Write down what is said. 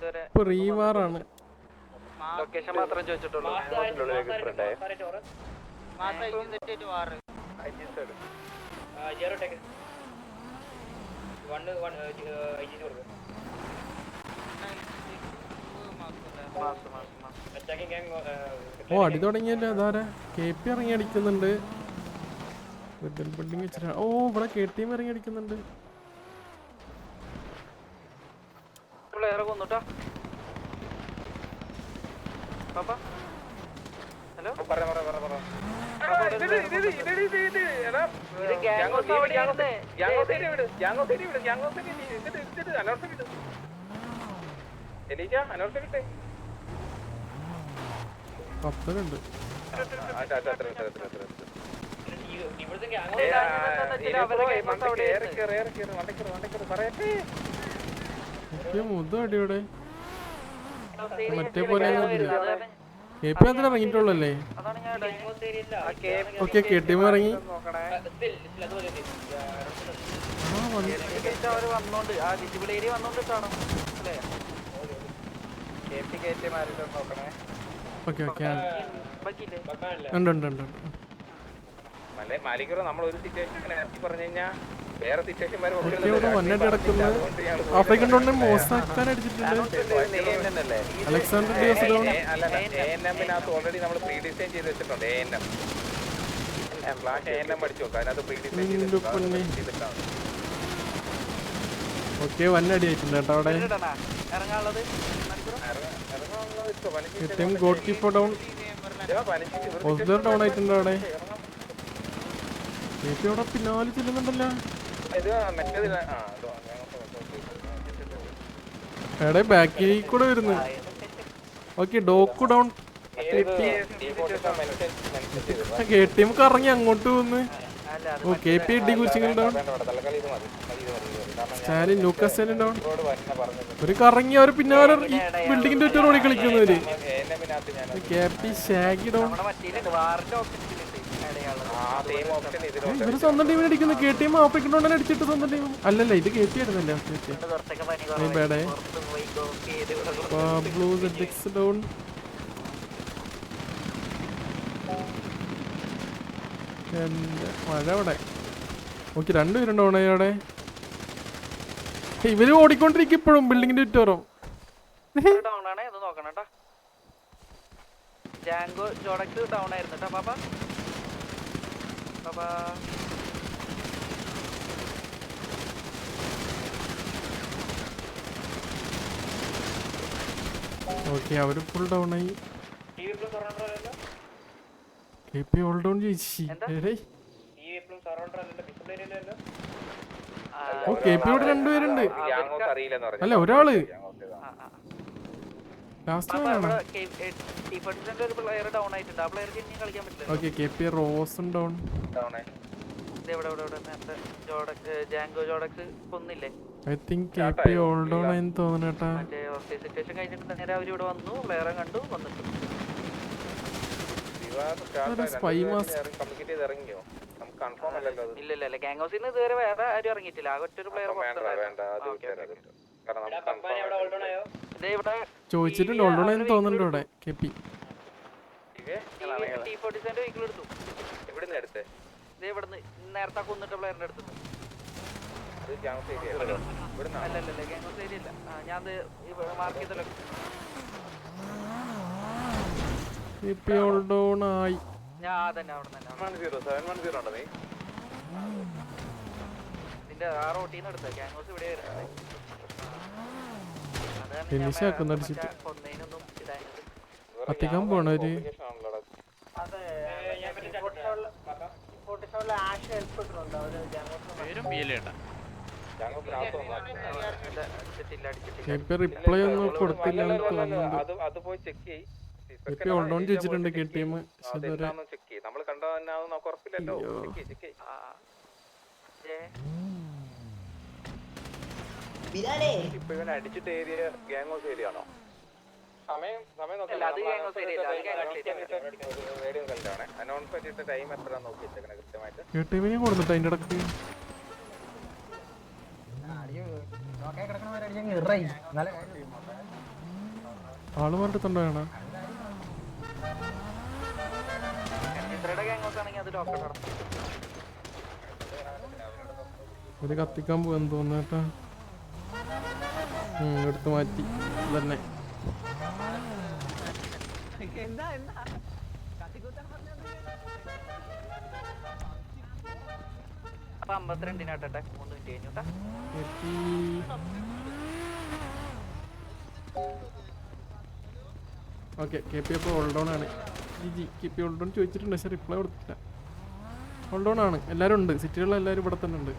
ഇപ്പൊ റീവാറാണ്. ലൊക്കേഷൻ മാത്രം ചോദിച്ചിട്ടുള്ളൂ. ഓ അടി തുടങ്ങിയല്ലോ. അതാരാ KP ഇറങ്ങി അടിക്കുന്നുണ്ട്. ബിൽഡിംഗ് വെച്ചിട്ട് ഓ ഇവിടെ KTM ഇറങ്ങി അടിക്കുന്നുണ്ട്. ഹലോ പത്തനുണ്ട്. മുത അടിയോടെ മറ്റേ പോലെ KP അതിൽ ഇറങ്ങിയിട്ടുള്ളല്ലേ? ഓക്കെ KTM ഇറങ്ങി. ഓക്കെ ഓക്കെ ഉണ്ട് ഉണ്ട് ഉണ്ട്. നമ്മളൊരു സിറ്റുവേഷൻ പറഞ്ഞു കഴിഞ്ഞാൽ വേറെ സിറ്റുവേഷൻ വന്നിട്ട് കിടക്കുന്നത് ആഫ്രിക്കൻ ടോണിനെ മോശമാക്കാൻ അടിച്ചിട്ടുണ്ട്. അലക്സാണ്ടർ ANM-നകത്ത് ഓൾറെഡി നമ്മൾ പ്രീ ഡിസൈൻ ചെയ്ത് വെച്ചിട്ടുണ്ട്. ANM അടിച്ചു നോക്കാം. അതിനകത്ത് പ്രീ ഡിസൈൻ ചെയ്തിട്ടാണ്. ഓക്കെ വന്നടി ആയിട്ടുണ്ട് കേട്ടോ അവിടെ. Goalkeeper down. ഹോസ്ലർ ഡൗൺ ആയിട്ടുണ്ട് അവിടെ. KP അവിടെ പിന്നാലെ ചെല്ലുന്നുണ്ടല്ലോ. എടേ ബാക്കിൽ കൂടെ വരുന്നു. Okay dock down. KTM കറങ്ങി അങ്ങോട്ട് പോകുന്നു. ഓ KP ഇടി കുറിച്ചിങ്ങനെ down. Stalin Lucas Stalin down. ഒരു കറങ്ങി അവർ പിന്നാലെ ബിൽഡിങ്ങിന്റെ ഒറ്റ റോഡിൽ കളിക്കുന്നവര്. KP Shagi down. ഇവര് സ്വന്തം ടീമിനെ അടിക്കുന്നു. KTM ആഫ്രിക്കൻ ടോണിനെ അടിച്ചിട്ട് സ്വന്തം ടീം അല്ലല്ല. ഇത് KP ആയിരുന്നല്ലേ? ഡൗൺ. മഴ അവിടെ. ഓക്കെ രണ്ടുപേരും ഡൗൺ ആയി അവിടെ. ഇവര് ഓടിക്കൊണ്ടിരിക്കും ഇപ്പോഴും ബിൽഡിങ്ങിന്റെ ചുറ്റോറും. ഓക്കെ അവര് ഫുൾ ഡൗൺ ആയി. KP ഓൾ ഡൗൺ ചേച്ചി. ഓ KP ഇവിടെ രണ്ടുപേരുണ്ട്. അല്ല ഒരാള് ഓക്കെ KP റോസും down. I think KP all down ആയെന്ന് തോന്നുന്നു കേട്ടാ. സ്പൈ മാസ്ക് ചോദിച്ചിട്ടുണ്ട്. ഓൾ ഡൗൺ ആയെന്ന് തോന്നുന്നുണ്ട് ഇവിടെ KP. നേരത്തെ കൊന്നിട്ട പ്ലെയറിന്റെ അടുത്ത് ഞാൻ മാർക്ക് ചെയ്തല്ലോ. KP ഓൾ ഡൗൺ ആയി. ഞാൻ തന്നെ അവിടെ തന്നെ നിന്റെ ആ റോട്ടീന്ന് എടുത്ത ഗാംഗോസ് ഇവിടെ ഫിനിഷ് ആക്കുന്ന അടിച്ചിട്ട് അധികം പോണൊരു. റിപ്ലൈ ഒന്നും കൊടുത്തില്ല തോന്നുന്നുണ്ട്. KP ഓൾ ഡൗൺ ചോദിച്ചിട്ടുണ്ട് KTM. നമ്മൾ കണ്ടോ നമുക്ക് ഉറപ്പില്ലല്ലോ. ഇപ്പൊ ഇവൻ അടിച്ചിട്ട് ഏരിയ ഗാംഗോസ് ഏരിയ ആണോ? സമയം അനൗൺസ് പറ്റിയിട്ട് ടൈം എപ്പോഴാണ് നോക്കി വെച്ചേക്കണേ കൃത്യമായിട്ട്. KTM കൊടുത്തിട്ട് അതിന്റെ ഇടക്ക് ആള് പറഞ്ഞിട്ടുണ്ടോ വേണ ഇത്രയുടെ ഗ്യാങ്സ് ആണെങ്കിൽ അത് ലോക്കൽ ഒരു കത്തിക്കാൻ പോകാൻ തോന്നേട്ടാ. എടുത്ത് മാറ്റി തന്നെ. അപ്പൊ 52-നാട്ടെ 3 മിനിറ്റ് കഴിഞ്ഞുട്ടാ. ഓക്കെ കെ പി അപ്പോൾ ഹോൾഡ് ഡൗൺ ആണ്. G K P hold down ചോദിച്ചിട്ടുണ്ട് പക്ഷേ റിപ്ലൈ കൊടുത്തില്ല. ഹോൾഡ് ഡൗൺ ആണ്. എല്ലാവരും ഉണ്ട്, സിറ്റികളിലെല്ലാവരും ഇവിടെ തന്നെ ഉണ്ട്.